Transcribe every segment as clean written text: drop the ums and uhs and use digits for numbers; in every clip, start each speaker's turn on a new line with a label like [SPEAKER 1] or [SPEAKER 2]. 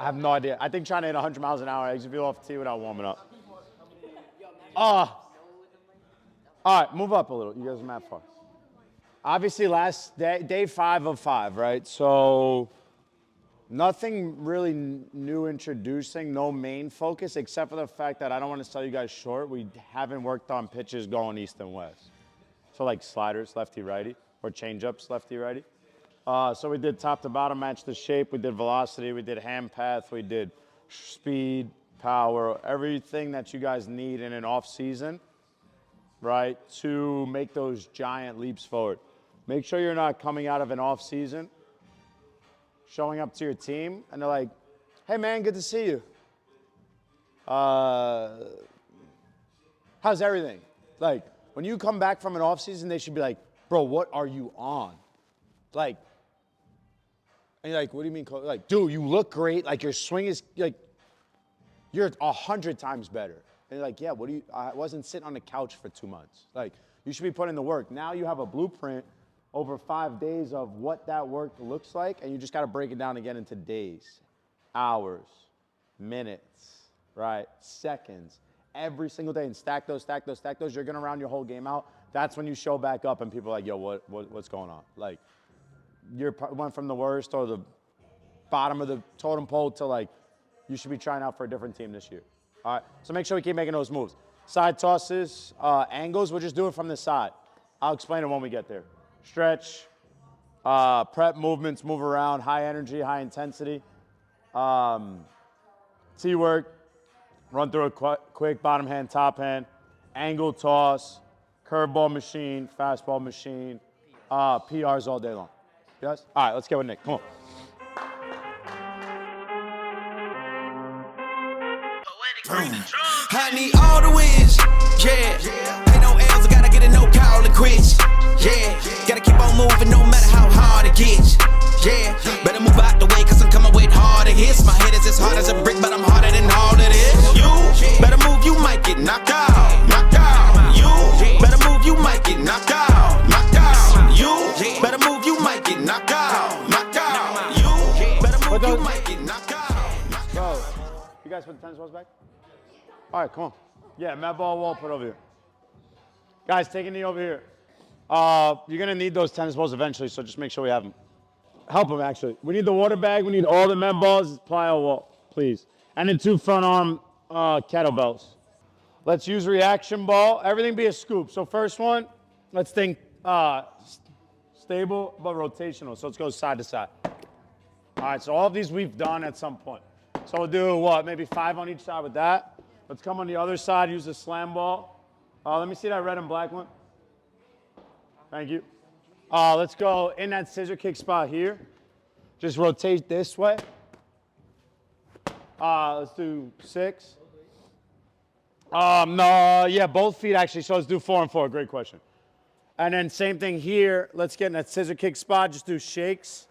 [SPEAKER 1] I have no idea. I think trying to hit 100 miles an hour exit velo off the tee without warming up. All right, move up a little. You guys are mad far. Obviously, last day 5 of 5, right? So nothing really new introducing, no main focus, except for the fact that I don't want to sell you guys short. We haven't worked on pitches going east and west. So like sliders, lefty, righty, or change-ups, lefty, righty. So we did top to bottom, match the shape. We did velocity. We did hand path. We did speed, power, everything that you guys need in an off season, right, to make those giant leaps forward. Make sure you're not coming out of an off season, showing up to your team, and they're like, hey, man, good to see you. How's everything? Like, when you come back from an off season, they should be like, bro, what are you on? Like, and you're like, what do you mean, coach? Like, dude, you look great. Like, your swing is, like, you're 100 times better. And you're like, yeah, I wasn't sitting on the couch for 2 months. Like, you should be putting the work. Now you have a blueprint over 5 days of what that work looks like, and you just got to break it down again into days, hours, minutes, right, seconds, every single day, and stack those. You're going to round your whole game out. That's when you show back up, and people are like, yo, what's going on? Like, you went from the worst or the bottom of the totem pole to, like, you should be trying out for a different team this year. All right, so make sure we keep making those moves. Side tosses, angles, we'll just do it from the side. I'll explain it when we get there. Stretch, prep movements, move around, high energy, high intensity. T-work, run through a quick bottom hand, top hand, angle toss, curveball machine, fastball machine, PRs all day long. Yes? All right, let's get with Nick. Come on.
[SPEAKER 2] I need all the wins, yeah. Ain't no L's, I gotta get a no call and quits, yeah. Gotta keep on moving no matter how hard it gets, yeah. Better move out the way, cause I'm coming with harder hits. My head is as hard as a brick, but I'm harder than all it is. You better move, you might get knocked out, knocked out. You better move, you might get knocked out, knocked out. You better move, you might get knocked out, knocked out. You better move, you might get knocked out, knocked out.
[SPEAKER 1] You guys put the tennis balls back? All right, come on. Yeah, Medball wall, put over here. Guys, take a knee over here. You're going to need those tennis balls eventually, so just make sure we have them. Help them, actually. We need the water bag. We need all the Medballs. Plyo wall, please. And then 2 front arm kettlebells. Let's use reaction ball. Everything be a scoop. So first one, let's think stable but rotational. So let's go side to side. All right, so all of these we've done at some point. So we'll do what, maybe 5 on each side with that. Let's come on the other side, use the slam ball. Let me see that red and black one. Thank you. Let's go in that scissor kick spot here. Just rotate this way. Let's do 6. No, yeah, both feet actually. So let's do 4 and 4. Great question. And then same thing here. Let's get in that scissor kick spot. Just do shakes.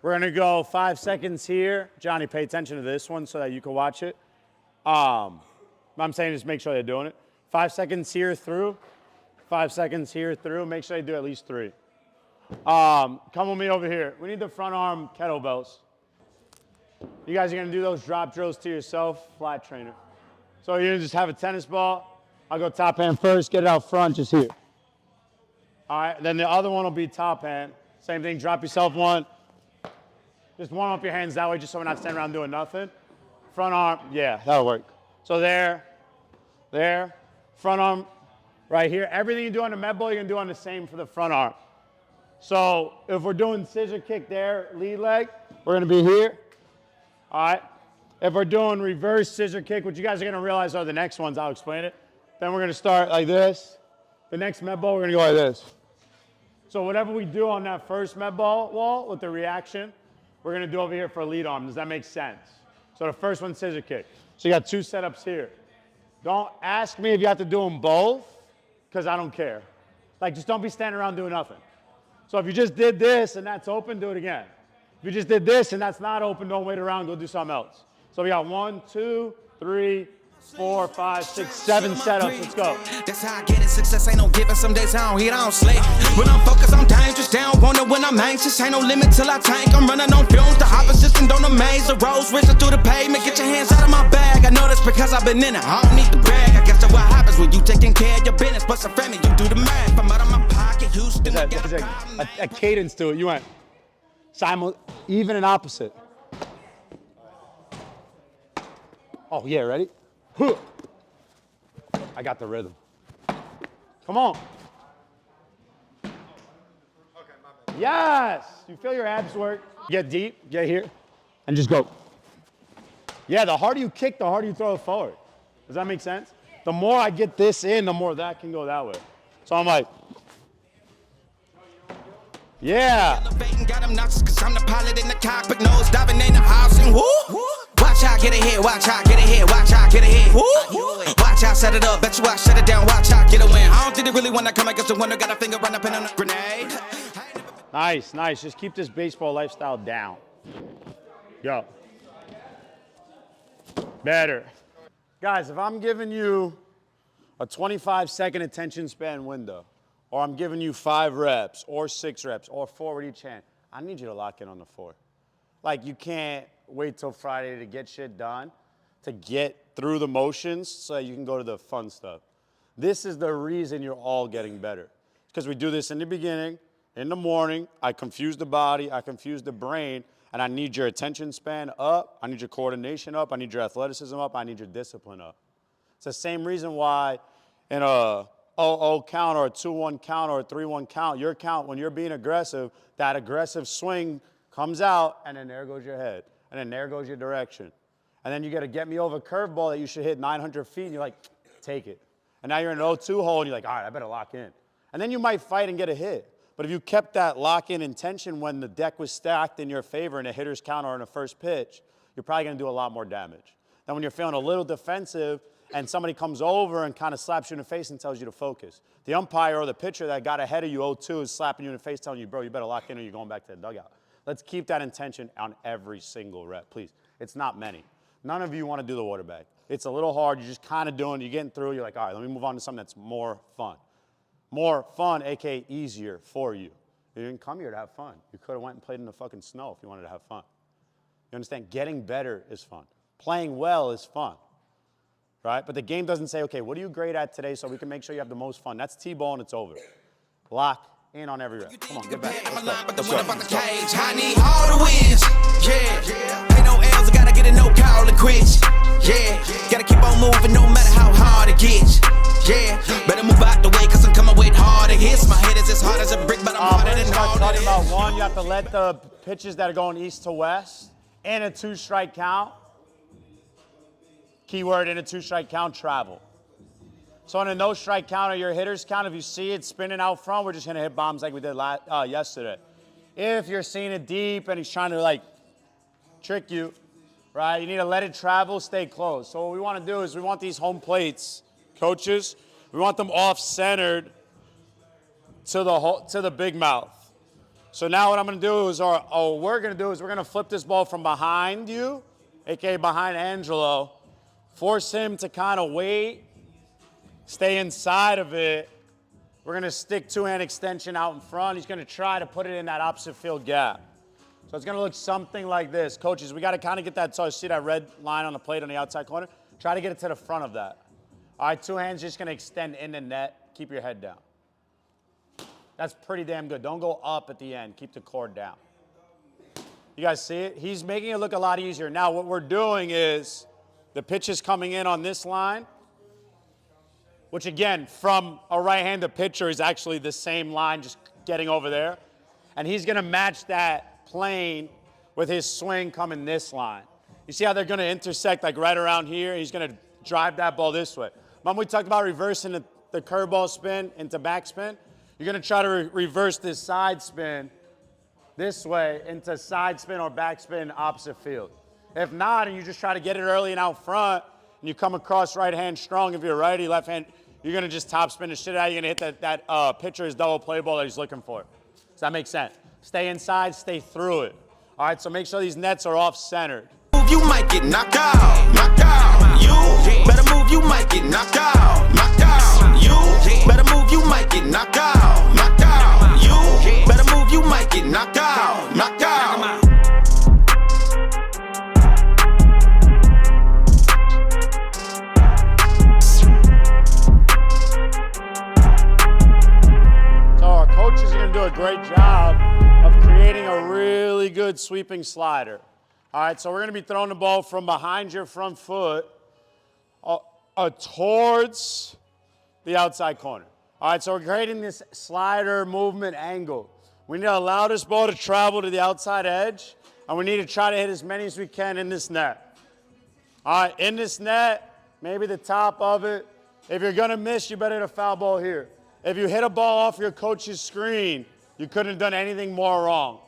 [SPEAKER 1] We're going to go 5 seconds here. Johnny, pay attention to this one so that you can watch it. I'm saying just make sure they're doing it. 5 seconds here through. 5 seconds here through. Make sure they do at least 3. Come with me over here. We need the front arm kettlebells. You guys are going to do those drop drills to yourself, flat trainer. So you're going to just have a tennis ball. I'll go top hand first, get it out front, just here. All right, then the other one will be top hand. Same thing, drop yourself one. Just warm up your hands that way just so we're not standing around doing nothing. Front arm, yeah, that'll work. So there, front arm right here. Everything you do on the med ball, you're going to do on the same for the front arm. So if we're doing scissor kick there, lead leg, we're going to be here. All right. If we're doing reverse scissor kick, what you guys are going to realize are the next ones, I'll explain it. Then we're going to start like this. The next med ball, we're going to go like this. So whatever we do on that first med ball wall with the reaction, we're going to do over here for a lead arm. Does that make sense? So the first one's scissor kick. So you got 2 setups here. Don't ask me if you have to do them both, because I don't care. Like, just don't be standing around doing nothing. So if you just did this and that's open, do it again. If you just did this and that's not open, don't wait around, go do something else. So we got 1, 2, 3, 4, 5, 6, 7 setups. Let's go.
[SPEAKER 2] That's how I get it. Success ain't no giving. Some days I don't hit, I don't slay. When I'm focused, I'm dangerous. They don't want it when I'm anxious. Ain't no limit till I tank. I'm running on fumes. The opposition don't amaze. The roads racing through the pavement. Get your hands out of my bag. I know that's because I've been in it. I don't need to brag. I guess that's what happens when you taking care of your business. Plus a family, you do the math. I'm out of my pocket. Houston.
[SPEAKER 1] There's a cadence to it. You went even and opposite. Oh, yeah, ready? I got the rhythm. Come on. Yes. You feel your abs work. Get deep, get here, and just go. Yeah, the harder you kick, the harder you throw it forward. Does that make sense? The more I get this in, the more that can go that way. So I'm like, yeah.
[SPEAKER 2] Got him nauseous cause I'm the pilot in the cockpit, nose diving in the house and woo. Watch out, get ahead, watch out, get ahead, watch out, get ahead. Woo. Watch out, set it up, bet you I shut it down, watch out, get a win. I don't think they really wanna come against the winner, got a finger run up in on a grenade.
[SPEAKER 1] Nice, nice. Just keep this baseball lifestyle down. Go. Better. Guys, if I'm giving you a 25-second attention span window, or I'm giving you 5 reps, or 6 reps, or 4 with each hand, I need you to lock in on the 4. Like, you can't wait till Friday to get shit done, to get through the motions so that you can go to the fun stuff. This is the reason you're all getting better. Because we do this in the beginning, in the morning, I confuse the body, I confuse the brain, and I need your attention span up, I need your coordination up, I need your athleticism up, I need your discipline up. It's the same reason why in a 0-0 count or a 2-1 count or a 3-1 count, your count, when you're being aggressive, that aggressive swing comes out, and then there goes your head, and then there goes your direction. And then you get a get me over curveball that you should hit 900 feet, and you're like, take it. And now you're in an 0-2 hole, and you're like, all right, I better lock in. And then you might fight and get a hit. But if you kept that lock-in intention when the deck was stacked in your favor in a hitter's count or in a first pitch, you're probably going to do a lot more damage. Then when you're feeling a little defensive and somebody comes over and kind of slaps you in the face and tells you to focus, the umpire or the pitcher that got ahead of you 0-2 is slapping you in the face telling you, bro, you better lock in or you're going back to the dugout. Let's keep that intention on every single rep, please. It's not many. None of you want to do the water bag. It's a little hard. You're just kind of doing it. You're getting through. You're like, all right, let me move on to something that's more fun. More fun, a.k.a. easier for you. You didn't come here to have fun. You could have went and played in the fucking snow if you wanted to have fun. You understand? Getting better is fun. Playing well is fun, right? But the game doesn't say, okay, what are you great at today so we can make sure you have the most fun? That's T-ball and it's over. Lock in on every rep. Come on, get back. Let's go.
[SPEAKER 2] I need all the wins. Yeah. Ain't no L's, I gotta get a no call and quits. Yeah. Gotta keep on moving no matter how hard it gets. Yeah. Better move out the way cause I'm coming with harder hits. My head is as hard as a brick, but I'm harder than all that.
[SPEAKER 1] Talking about one, you have to let the pitches that are going east to west in a 2-strike count. Keyword in a 2-strike count, travel. So in a no-strike count or your hitter's count, if you see it spinning out front, we're just going to hit bombs like we did yesterday. If you're seeing it deep and he's trying to, like, trick you, right, you need to let it travel, stay close. So what we want to do is we want these home plates, coaches, we want them off-centered to the big mouth. So now what I'm going to do is, we're going to flip this ball from behind you, a.k.a. behind Angelo, force him to kind of wait, stay inside of it. We're going to stick 2-hand extension out in front. He's going to try to put it in that opposite field gap. So it's going to look something like this. Coaches, we got to kind of get that, so see that red line on the plate on the outside corner? Try to get it to the front of that. All right, 2 hands just going to extend in the net. Keep your head down. That's pretty damn good. Don't go up at the end. Keep the cord down. You guys see it? He's making it look a lot easier. Now what we're doing is the pitch is coming in on this line, which again, from a right-handed pitcher is actually the same line, just getting over there. And he's going to match that plane with his swing coming this line. You see how they're going to intersect like right around here? He's going to drive that ball this way. Remember we talked about reversing the curveball spin into backspin? You're going to try to reverse this side spin this way into side spin or backspin opposite field. If not, and you just try to get it early and out front, and you come across right hand strong, if you're righty, left hand, you're going to just top spin the shit out. You're going to hit that pitcher's double play ball that he's looking for. Does that make sense? Stay inside, stay through it. All right, so make sure these nets are off-centered.
[SPEAKER 2] You might get knocked out. You better move move, you might get knocked out. Knocked out. You better move, you might get knocked out. Knocked out. You better move, you might get knocked out. Knocked out.
[SPEAKER 1] So our coaches are going to do a great job of creating a really good sweeping slider. All right, so we're going to be throwing the ball from behind your front foot towards the outside corner. All right, so we're creating this slider movement angle. We need to allow this ball to travel to the outside edge, and we need to try to hit as many as we can in this net. All right, in this net, maybe the top of it. If you're going to miss, you better hit a foul ball here. If you hit a ball off your coach's screen, you couldn't have done anything more wrong.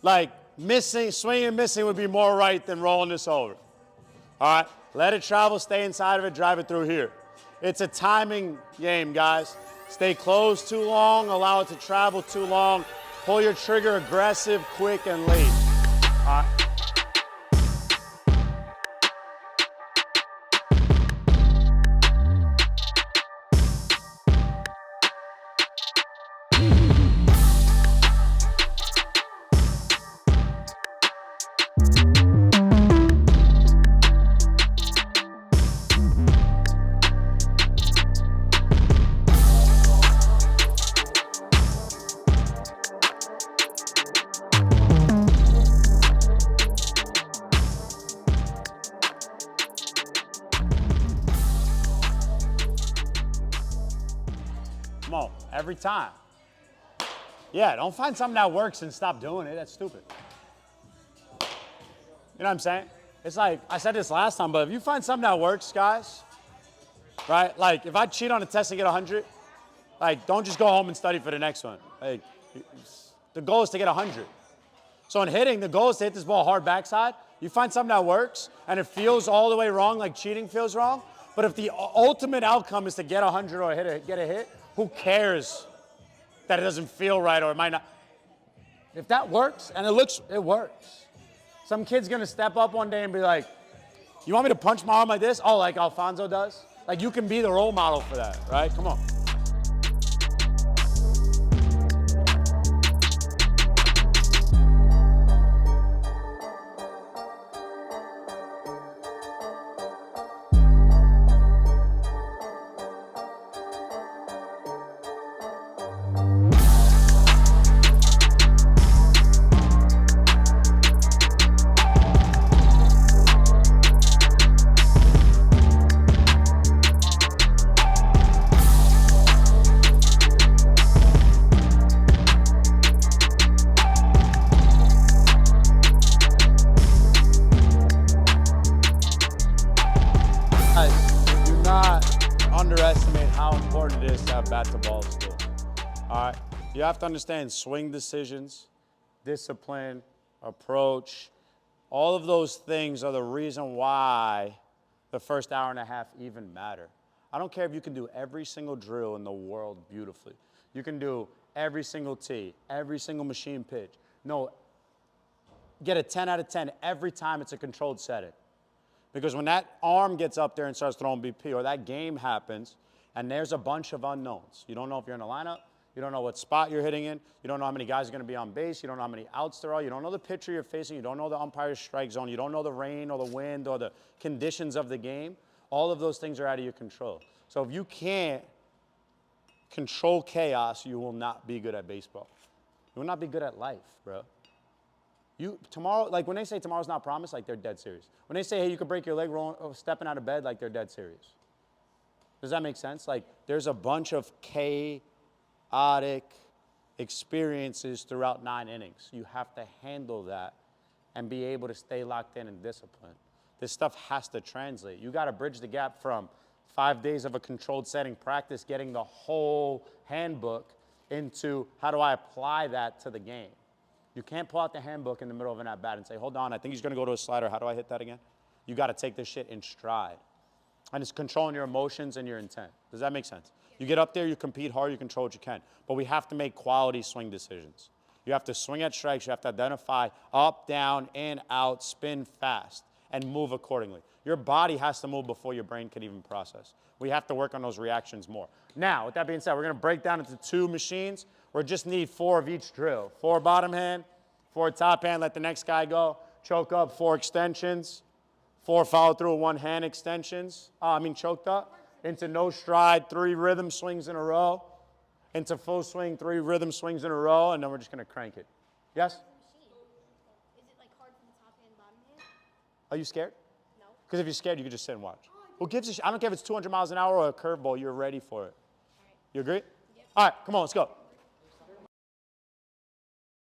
[SPEAKER 1] Like, missing, swinging and missing would be more right than rolling this over. All right, let it travel, stay inside of it, drive it through here. It's a timing game, guys. Stay closed too long, allow it to travel too long. Pull your trigger aggressive, quick, and late. All right. Come on, every time. Yeah, don't find something that works and stop doing it. That's stupid. You know what I'm saying? It's like, I said this last time, but if you find something that works, guys, right? Like, if I cheat on a test and get 100, like, don't just go home and study for the next one. Like, the goal is to get 100. So in hitting, the goal is to hit this ball hard backside. You find something that works, and it feels all the way wrong, like cheating feels wrong. But if the ultimate outcome is to get 100 or get a hit, who cares that it doesn't feel right or it might not? If that works, and it works. Some kid's gonna step up one day and be like, you want me to punch my arm like this? Oh, like Alfonso does? Like, you can be the role model for that, right? Come on. Do not underestimate how important it is to have bat-to-ball skills. All right? You have to understand swing decisions, discipline, approach. All of those things are the reason why the first hour and a half even matter. I don't care if you can do every single drill in the world beautifully. You can do every single tee, every single machine pitch. No, get a 10 out of 10 every time it's a controlled setting. Because when that arm gets up there and starts throwing BP, or that game happens, and there's a bunch of unknowns. You don't know if you're in the lineup. You don't know what spot you're hitting in. You don't know how many guys are going to be on base. You don't know how many outs there are. You don't know the pitcher you're facing. You don't know the umpire's strike zone. You don't know the rain or the wind or the conditions of the game. All of those things are out of your control. So if you can't control chaos, you will not be good at baseball. You will not be good at life, bro. Tomorrow, like when they say tomorrow's not promised, like they're dead serious. When they say, hey, you could break your leg stepping out of bed, like they're dead serious. Does that make sense? Like there's a bunch of chaotic experiences throughout 9 innings. You have to handle that and be able to stay locked in and disciplined. This stuff has to translate. You got to bridge the gap from 5 days of a controlled setting practice, getting the whole handbook, into how do I apply that to the game. You can't pull out the handbook in the middle of an at-bat and say, hold on, I think he's going to go to a slider. How do I hit that again? You got to take this shit in stride. And it's controlling your emotions and your intent. Does that make sense? You get up there, you compete hard, you control what you can. But we have to make quality swing decisions. You have to swing at strikes. You have to identify up, down, in, out, spin fast. and move accordingly. Your body has to move before your brain can even process. We have to work on those reactions more. Now, with that being said, we're going to break down into 2 machines. We just need 4 of each drill. 4 bottom hand, 4 top hand, let the next guy go. Choke up, 4 extensions. 4 follow through, 1 hand extensions. Choked up. Into no stride, 3 rhythm swings in a row. Into full swing, 3 rhythm swings in a row, and then we're just going to crank it. Yes?
[SPEAKER 3] Is it like hard from the top hand, bottom hand?
[SPEAKER 1] Are you scared?
[SPEAKER 3] No.
[SPEAKER 1] Because if you're scared, you could just sit and watch. Who gives a shit? I don't care if it's 200 miles an hour or a curveball. You're ready for it.
[SPEAKER 3] All right.
[SPEAKER 1] You agree?
[SPEAKER 3] Yep.
[SPEAKER 1] All right, come on, let's go.